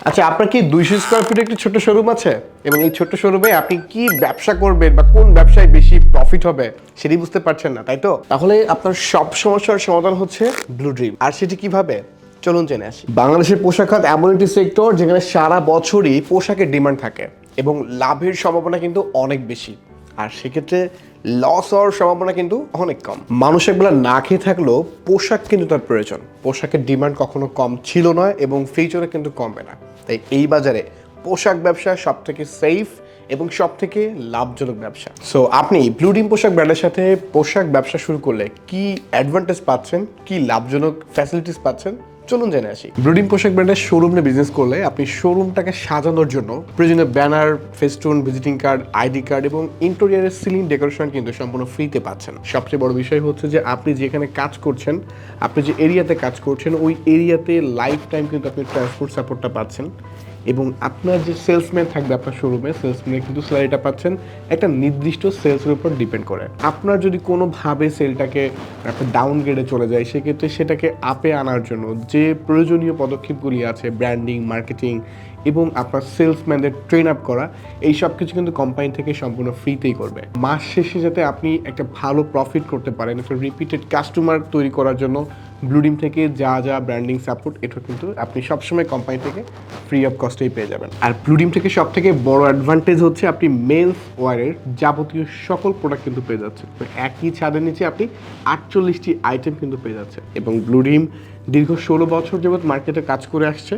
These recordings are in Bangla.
আচ্ছা, আপনার কি 200 স্কয়ার ফিটের একটি ছোট্ট শোরুম আছে এবং এই ছোট্ট শোরুমে আপনি কি ব্যবসা করবেন বা কোন ব্যবসায় বেশি প্রফিট হবে সেটি বুঝতে পারছেন না, তাই তো? তাহলে আপনার সব সমস্যার সমাধান হচ্ছে ব্লু ড্রিম। আর সেটি কিভাবে, চলুন জেনে আসি। বাংলাদেশের পোশাক খাত এমন একটি সেক্টর যেখানে সারা বছরই পোশাকের ডিমান্ড থাকে এবং লাভের সম্ভাবনা কিন্তু অনেক বেশি। আর সেক্ষেত্রে লস হওয়ার সম্ভাবনা কিন্তু অনেক কম। মানুষ একবেলা না খেয়ে থাকলেও পোশাক কিন্তু তার প্রয়োজন। পোশাকের ডিমান্ড কখনো কম ছিল না এবং ফিউচারে কিন্তু কমবে না। তাই এই বাজারে পোশাক ব্যবসা সব থেকে সেফ এবং সব থেকে লাভজনক ব্যবসা। সো আপনি ব্লু ড্রিম পোশাক ব্র্যান্ডের সাথে পোশাক ব্যবসা শুরু করলে কি অ্যাডভান্টেজ পাচ্ছেন, কি লাভজনক ফ্যাসিলিটিস পাচ্ছেন, চলুন জেনে আসি। ব্লু ড্রিম পোশাক ব্র্যান্ডের শোরুম নিয়ে বিজনেস করলে আপনি শোরুমটাকে সাজানোর জন্য প্রয়োজনীয় banner, festoon, visiting card, ID card এবং ইন্টেরিয়রের সিলিং ডেকোরেশন কিন্তু সম্পূর্ণ ফ্রিতে পাচ্ছেন। সবচেয়ে বড় বিষয় হচ্ছে যে আপনি যেখানে কাজ করছেন, আপনি যে এরিয়াতে কাজ করছেন, ওই এরিয়াতে লাইফ টাইম কিন্তু আপনি ট্রান্সপোর্ট সাপোর্টটা পাচ্ছেন এবং আপনার যে সেলসম্যান থাকবে আপনার শোরুমে, সেলসম্যানের কিন্তু স্যালারিটা পাচ্ছেন একটা নির্দিষ্ট সেলসের উপর ডিপেন্ড করে। আপনার যদি কোনোভাবে সেলটাকে একটা ডাউন গ্রেডে চলে যায়, সেক্ষেত্রে সেটাকে আপে আনার জন্য যে প্রয়োজনীয় পদক্ষেপগুলি আছে, ব্র্যান্ডিং, মার্কেটিং এবং আপনার সেলসম্যানদের ট্রেন আপ করা, এই সব কিছু কিন্তু কোম্পানি থেকে সম্পূর্ণ ফ্রিতেই করবে। মাস শেষে যাতে আপনি একটা ভালো প্রফিট করতে পারেন, একটা রিপিটেড কাস্টমার তৈরি করার জন্য ব্লু ড্রিম থেকে যা যা ব্র্যান্ডিং সাপোর্ট, এটা কিন্তু আপনি সবসময় কোম্পানি থেকে ফ্রি অফ কস্টেই পেয়ে যাবেন। আর ব্লু ড্রিম থেকে সব থেকে বড় অ্যাডভান্টেজ হচ্ছে আপনি মেন্স ওয়ারের যাবতীয় সকল প্রোডাক্ট কিন্তু পেয়ে যাচ্ছেন। একই ছাদের নিচে আপনি 48টি আইটেম কিন্তু পেয়ে যাচ্ছেন। এবং ব্লু ড্রিম দীর্ঘ 16 বছর যাবৎ মার্কেটে কাজ করে আসছে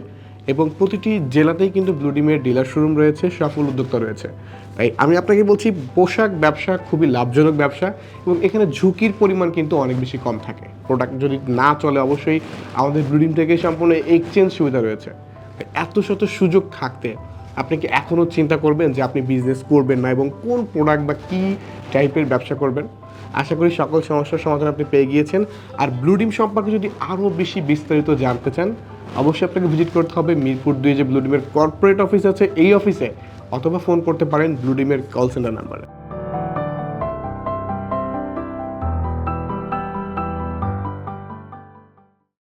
এবং প্রতিটি জেলাতেই কিন্তু ব্লু ড্রিমের ডিলার শোরুম রয়েছে, সফল উদ্যোক্তা রয়েছে। তাই আমি আপনাকে বলছি, পোশাক ব্যবসা খুবই লাভজনক ব্যবসা এবং এখানে ঝুঁকির পরিমাণ কিন্তু অনেক বেশি কম থাকে। প্রোডাক্ট যদি না চলে, অবশ্যই আমাদের ব্লু ড্রিম থেকে সম্পূর্ণ এক্সচেঞ্জ সুবিধা রয়েছে। এত শত সুযোগ থাকতে আপনি কি এখনও চিন্তা করবেন যে আপনি বিজনেস করবেন না এবং কোন প্রোডাক্ট বা কী টাইপের ব্যবসা করবেন? আশা করি সকল সমস্যার সমাধান আপনি পেয়ে গিয়েছেন। আর ব্লু ড্রিম সম্পর্কে যদি আরও বেশি বিস্তারিত জানতে চান, অবশ্যই আপনাকে ভিজিট করতে হবে মিরপুর 2 যে ব্লু ড্রিমের কর্পোরেট অফিস আছে, এই অফিসে, অথবা ফোন করতে পারেন ব্লু ড্রিমের কল সেন্টার নাম্বারে।